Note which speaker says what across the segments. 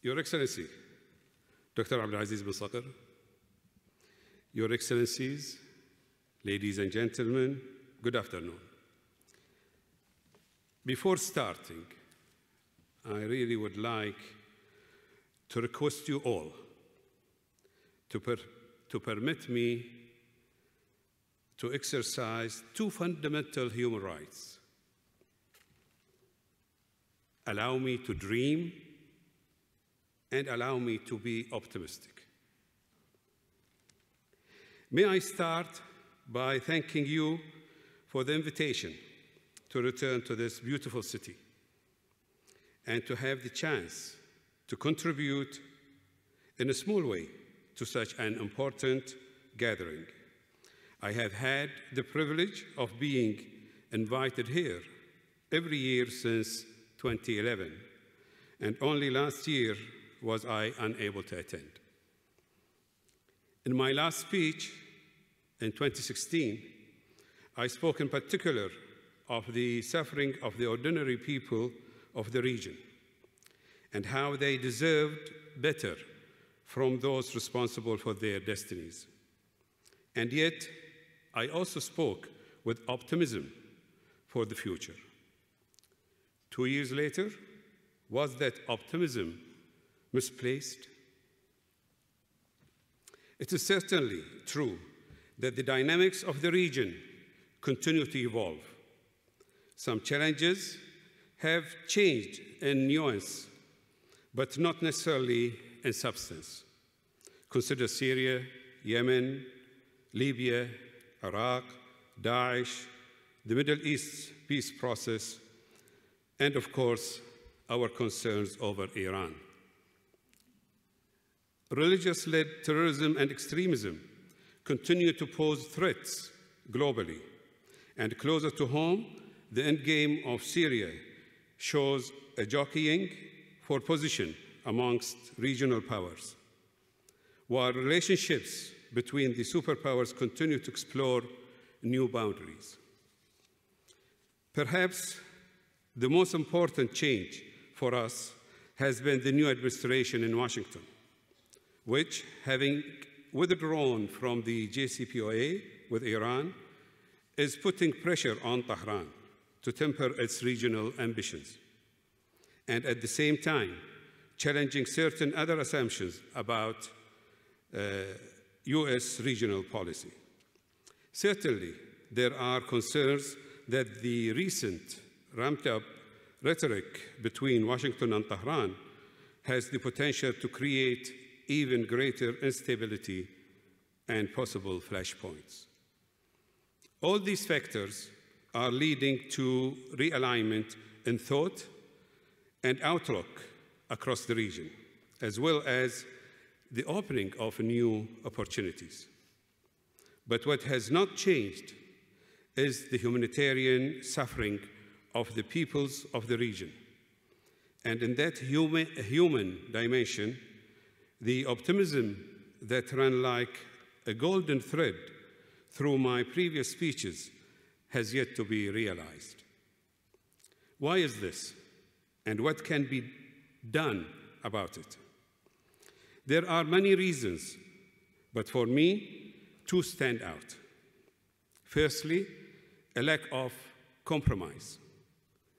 Speaker 1: Your Excellency, Dr. Abdulaziz bin Saqr, Your Excellencies, ladies and gentlemen, good afternoon. Before starting, I really would like to request you all to permit me to exercise two fundamental human rights. Allow me to dream and allow me to be optimistic. May I start by thanking you for the invitation to return to this beautiful city and to have the chance to contribute in a small way to such an important gathering. I have had the privilege of being invited here every year since 2011, and only last year was I unable to attend. In my last speech in 2016, I spoke in particular of the suffering of the ordinary people of the region and how they deserved better from those responsible for their destinies. And yet, I also spoke with optimism for the future. 2 years later, was that optimism misplaced? It is certainly true that the dynamics of the region continue to evolve. Some challenges have changed in nuance, but not necessarily in substance. Consider Syria, Yemen, Libya, Iraq, Daesh, the Middle East peace process, and of course, our concerns over Iran. Religious-led terrorism and extremism continue to pose threats globally, and closer to home, the endgame of Syria shows a jockeying for position amongst regional powers, while relationships between the superpowers continue to explore new boundaries. Perhaps the most important change for us has been the new administration in Washington, which, having withdrawn from the JCPOA with Iran, is putting pressure on Tehran to temper its regional ambitions, and at the same time, challenging certain other assumptions about US regional policy. Certainly, there are concerns that the recent ramped-up rhetoric between Washington and Tehran has the potential to create even greater instability and possible flashpoints. All these factors are leading to realignment in thought and outlook across the region, as well as the opening of new opportunities. But what has not changed is the humanitarian suffering of the peoples of the region. And in that human dimension, the optimism that ran like a golden thread through my previous speeches has yet to be realized. Why is this? And what can be done about it? There are many reasons, but for me, two stand out. Firstly, a lack of compromise.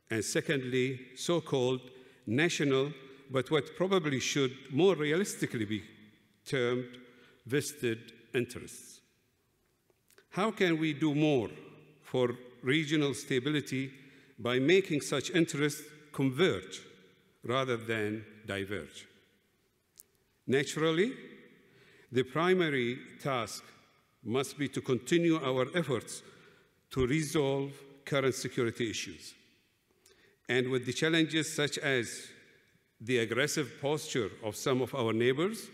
Speaker 1: And secondly, so-called national, but what probably should more realistically be termed vested interests. How can we do more for regional stability by making such interests converge rather than diverge? Naturally, the primary task must be to continue our efforts to resolve current security issues. And with the challenges such as the aggressive posture of some of our neighbors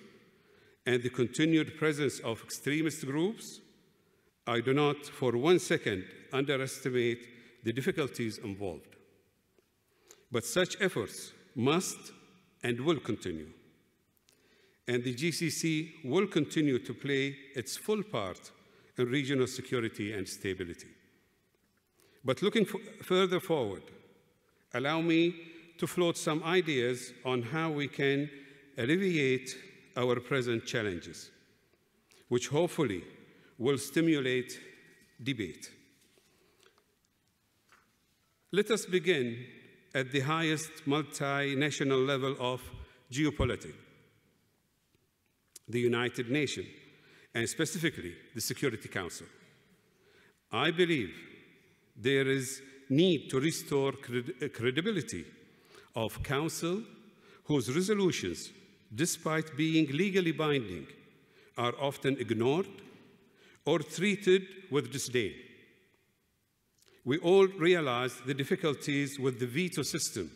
Speaker 1: and the continued presence of extremist groups, I do not for 1 second underestimate the difficulties involved. But such efforts must and will continue. And the GCC will continue to play its full part in regional security and stability. But looking further forward, allow me to float some ideas on how we can alleviate our present challenges, which hopefully will stimulate debate. Let us begin at the highest multinational level of geopolitics, the United Nations, and specifically the Security Council. I believe there is need to restore credibility of Council, whose resolutions, despite being legally binding, are often ignored or treated with disdain. We all realize the difficulties with the veto system,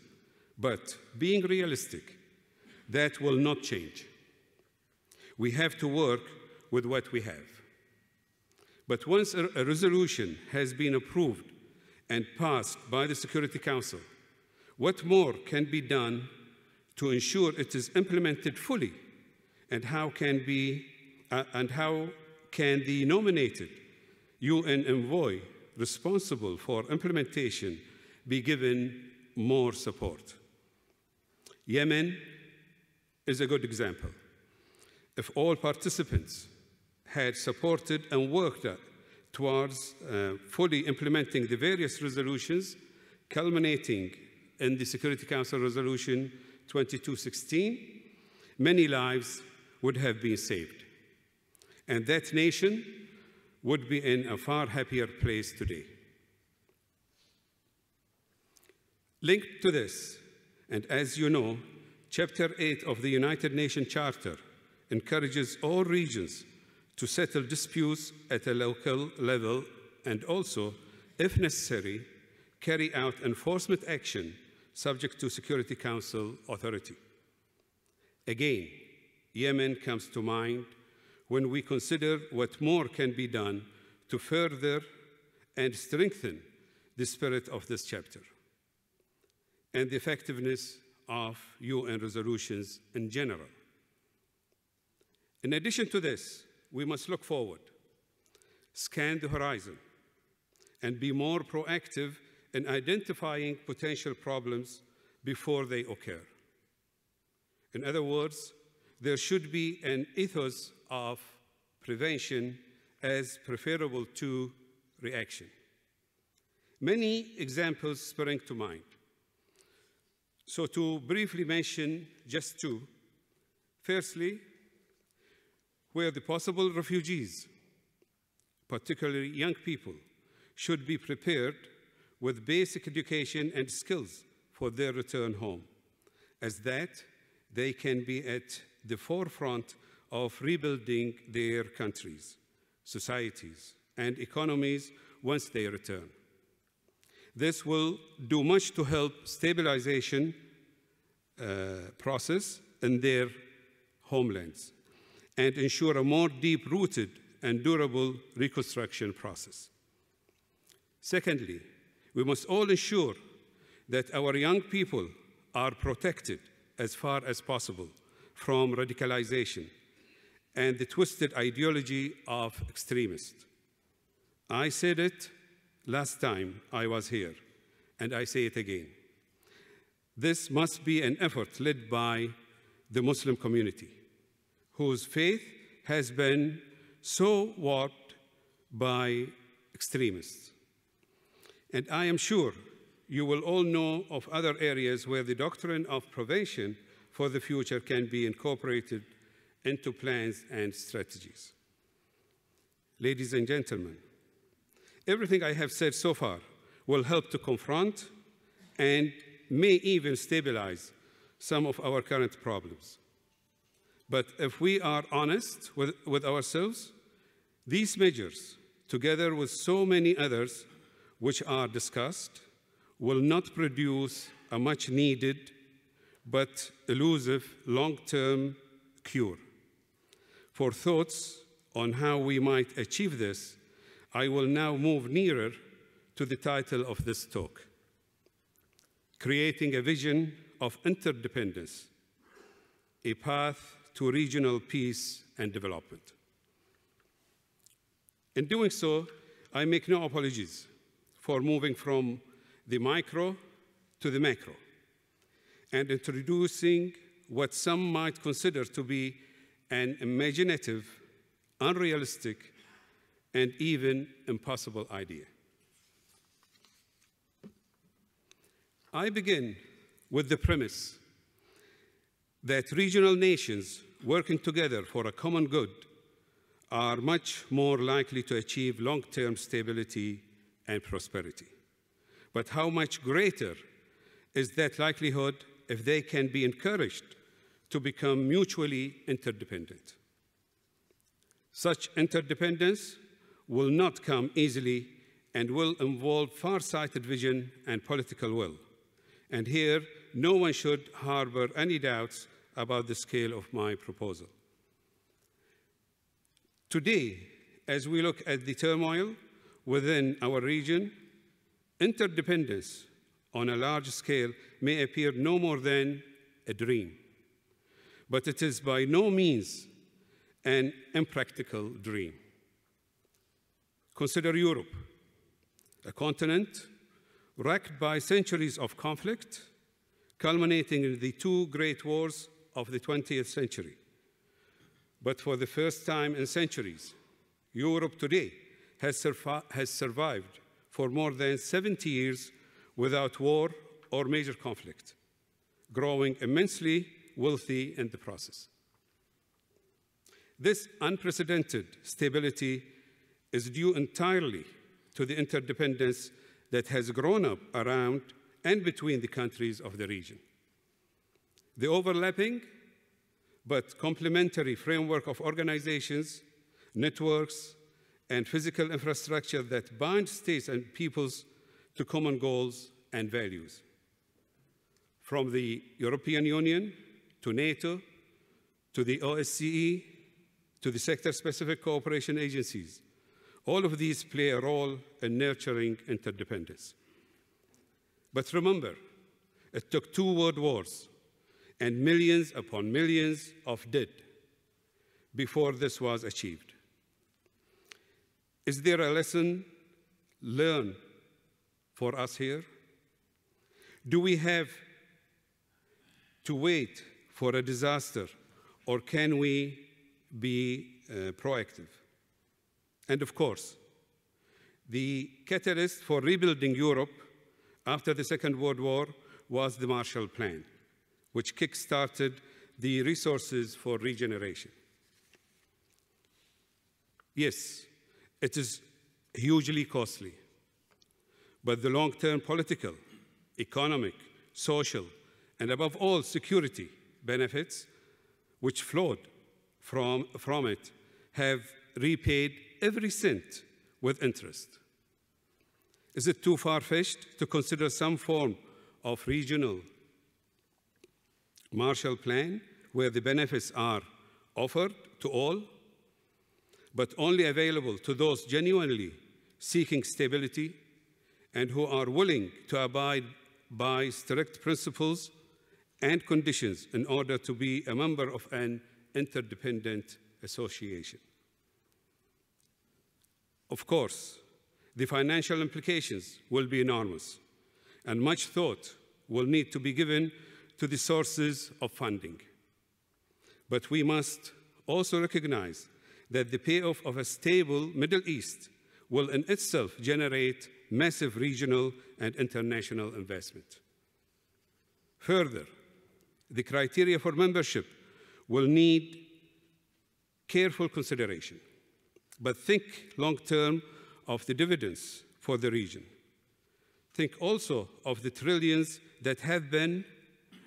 Speaker 1: but being realistic, that will not change. We have to work with what we have. But once a resolution has been approved and passed by the Security Council, what more can be done to ensure it is implemented fully, and how can the nominated UN envoy responsible for implementation be given more support? Yemen is a good example. If all participants had supported and worked towards fully implementing the various resolutions culminating in the Security Council Resolution 2216, many lives would have been saved. And that nation would be in a far happier place today. Linked to this, and as you know, Chapter 8 of the United Nations Charter encourages all regions to settle disputes at a local level and also, if necessary, carry out enforcement action subject to Security Council authority. Again, Yemen comes to mind when we consider what more can be done to further and strengthen the spirit of this chapter and the effectiveness of UN resolutions in general. In addition to this, we must look forward, scan the horizon, and be more proactive in identifying potential problems before they occur. In other words, there should be an ethos of prevention as preferable to reaction. Many examples spring to mind. So to briefly mention just two, firstly, where the possible refugees, particularly young people, should be prepared with basic education and skills for their return home, as that they can be at the forefront of rebuilding their countries, societies, and economies once they return. This will do much to help stabilization process in their homelands and ensure a more deep-rooted and durable reconstruction process. Secondly, we must all ensure that our young people are protected as far as possible from radicalization and the twisted ideology of extremists. I said it last time I was here, and I say it again. This must be an effort led by the Muslim community, whose faith has been so warped by extremists. And I am sure you will all know of other areas where the doctrine of prevention for the future can be incorporated into plans and strategies. Ladies and gentlemen, everything I have said so far will help to confront and may even stabilize some of our current problems. But if we are honest with ourselves, these measures, together with so many others which are discussed, will not produce a much-needed but elusive long-term cure. For thoughts on how we might achieve this, I will now move nearer to the title of this talk, Creating a Vision of Interdependence, a Path to Regional Peace and Development. In doing so, I make no apologies for moving from the micro to the macro and introducing what some might consider to be an imaginative, unrealistic, and even impossible idea. I begin with the premise that regional nations working together for a common good are much more likely to achieve long-term stability and prosperity. But how much greater is that likelihood if they can be encouraged to become mutually interdependent? Such interdependence will not come easily and will involve far-sighted vision and political will. And here, no one should harbor any doubts about the scale of my proposal. Today, as we look at the turmoil within our region, interdependence on a large scale may appear no more than a dream, but it is by no means an impractical dream. Consider Europe, a continent racked by centuries of conflict, culminating in the two great wars of the 20th century. But for the first time in centuries, Europe today has survived for more than 70 years without war or major conflict, growing immensely wealthy in the process. This unprecedented stability is due entirely to the interdependence that has grown up around and between the countries of the region. The overlapping but complementary framework of organizations, networks, and physical infrastructure that bind states and peoples to common goals and values. From the European Union to NATO, to the OSCE, to the sector-specific cooperation agencies, all of these play a role in nurturing interdependence. But remember, it took 2 world wars and millions upon millions of dead before this was achieved. Is there a lesson learned for us here? Do we have to wait for a disaster, or can we be proactive? And of course, the catalyst for rebuilding Europe after the Second World War was the Marshall Plan, which kick-started the resources for regeneration. Yes, it is hugely costly, but the long-term political, economic, social, and above all, security benefits which flowed from it have repaid every cent with interest. Is it too far-fetched to consider some form of regional Marshall Plan where the benefits are offered to all, but only available to those genuinely seeking stability and who are willing to abide by strict principles and conditions in order to be a member of an interdependent association? Of course, the financial implications will be enormous, and much thought will need to be given to the sources of funding. But we must also recognize that the payoff of a stable Middle East will in itself generate massive regional and international investment. Further, the criteria for membership will need careful consideration. But think long-term of the dividends for the region. Think also of the trillions that have been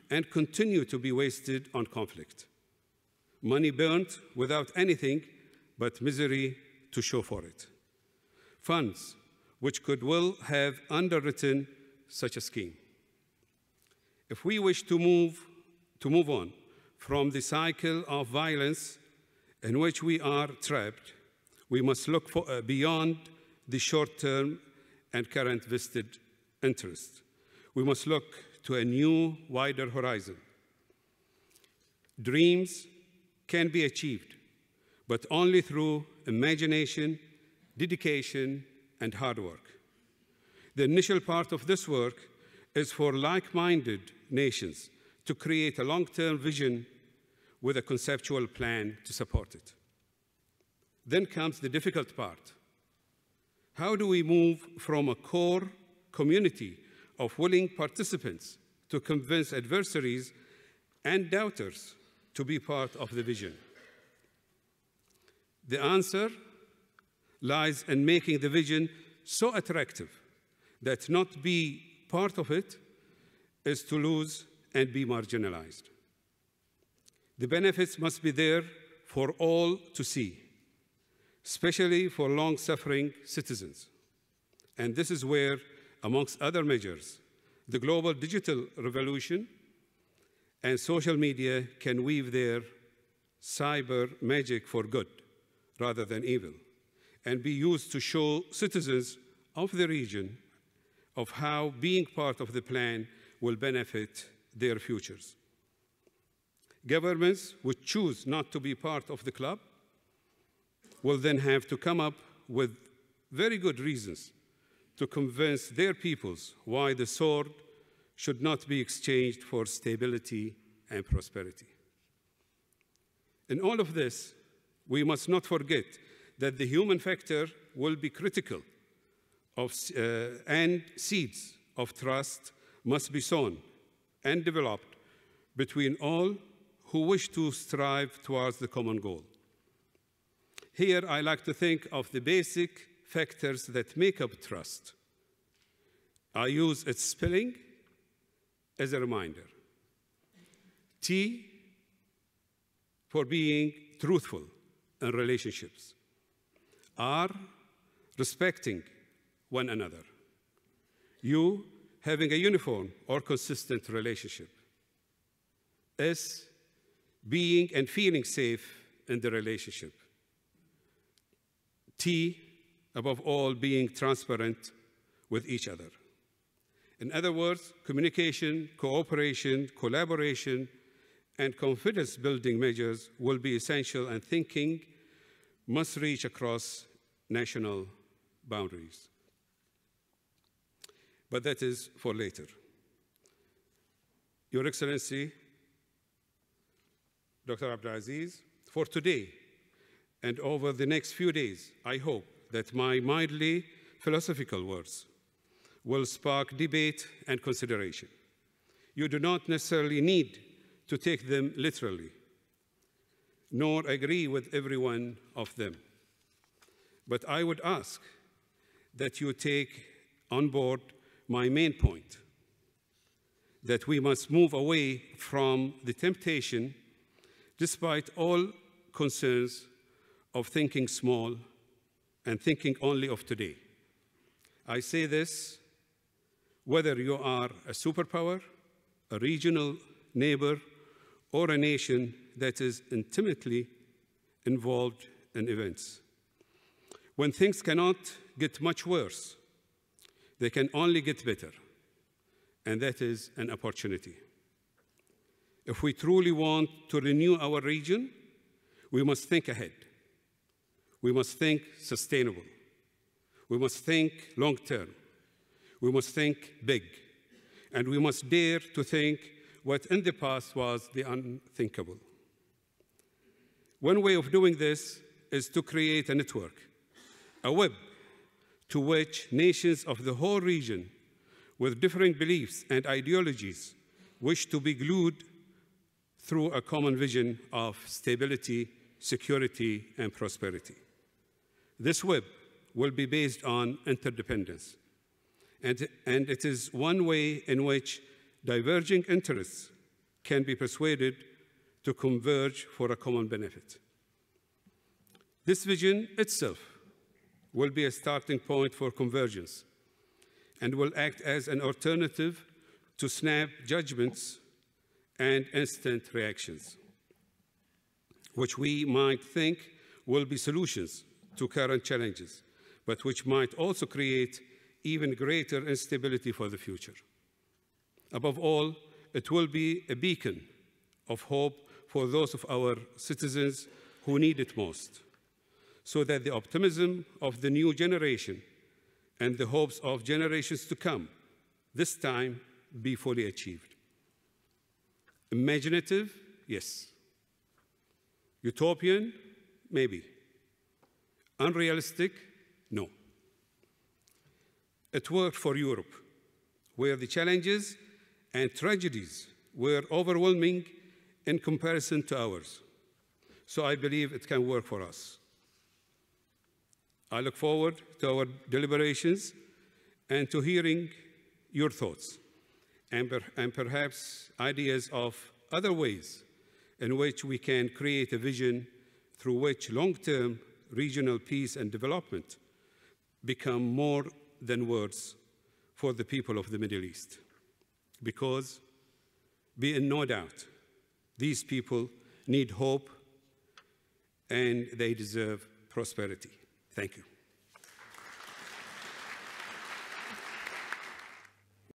Speaker 1: and continue to be wasted on conflict. Money burnt without anything but misery to show for it. Funds which could well have underwritten such a scheme. If we wish to move on from the cycle of violence in which we are trapped, we must look beyond the short-term and current vested interest. We must look to a new, wider horizon. Dreams can be achieved, but only through imagination, dedication, and hard work. The initial part of this work is for like-minded nations to create a long-term vision with a conceptual plan to support it. Then comes the difficult part. How do we move from a core community of willing participants to convince adversaries and doubters to be part of the vision? The answer lies in making the vision so attractive that not be part of it is to lose and be marginalized. The benefits must be there for all to see, especially for long-suffering citizens. And this is where, amongst other measures, the global digital revolution and social media can weave their cyber magic for good rather than evil, and be used to show citizens of the region of how being part of the plan will benefit their futures. Governments which choose not to be part of the club will then have to come up with very good reasons to convince their peoples why the sword should not be exchanged for stability and prosperity. In all of this, we must not forget that the human factor will be critical and seeds of trust must be sown and developed between all who wish to strive towards the common goal. Here, I like to think of the basic factors that make up trust. I use its spelling as a reminder. T for being truthful in relationships. R, respecting one another. U, having a uniform or consistent relationship. S, being and feeling safe in the relationship. T, above all, being transparent with each other. In other words, communication, cooperation, collaboration, and confidence-building measures will be essential, and thinking must reach across national boundaries. But that is for later. Your Excellency, Dr. Abdulaziz, for today and over the next few days, I hope that my mildly philosophical words will spark debate and consideration. You do not necessarily need to take them literally, nor agree with every one of them. But I would ask that you take on board my main point, that we must move away from the temptation, despite all concerns, of thinking small and thinking only of today. I say this whether you are a superpower, a regional neighbor, or a nation that is intimately involved in events. When things cannot get much worse, they can only get better, and that is an opportunity. If we truly want to renew our region, we must think ahead. We must think sustainable. We must think long-term. We must think big. And we must dare to think what in the past was the unthinkable. One way of doing this is to create a network, a web to which nations of the whole region with differing beliefs and ideologies wish to be glued through a common vision of stability, security, and prosperity. This web will be based on interdependence, and it is one way in which diverging interests can be persuaded to converge for a common benefit. This vision itself will be a starting point for convergence and will act as an alternative to snap judgments and instant reactions, which we might think will be solutions to current challenges, but which might also create even greater instability for the future. Above all, it will be a beacon of hope for those of our citizens who need it most, so that the optimism of the new generation and the hopes of generations to come this time be fully achieved. Imaginative? Yes. Utopian? Maybe. Unrealistic? No. It worked for Europe, where the challenges and tragedies were overwhelming in comparison to ours. So I believe it can work for us. I look forward to our deliberations and to hearing your thoughts and perhaps ideas of other ways in which we can create a vision through which long-term regional peace and development become more than words for the people of the Middle East. Because, be in no doubt, these people need hope and they deserve prosperity. Thank you.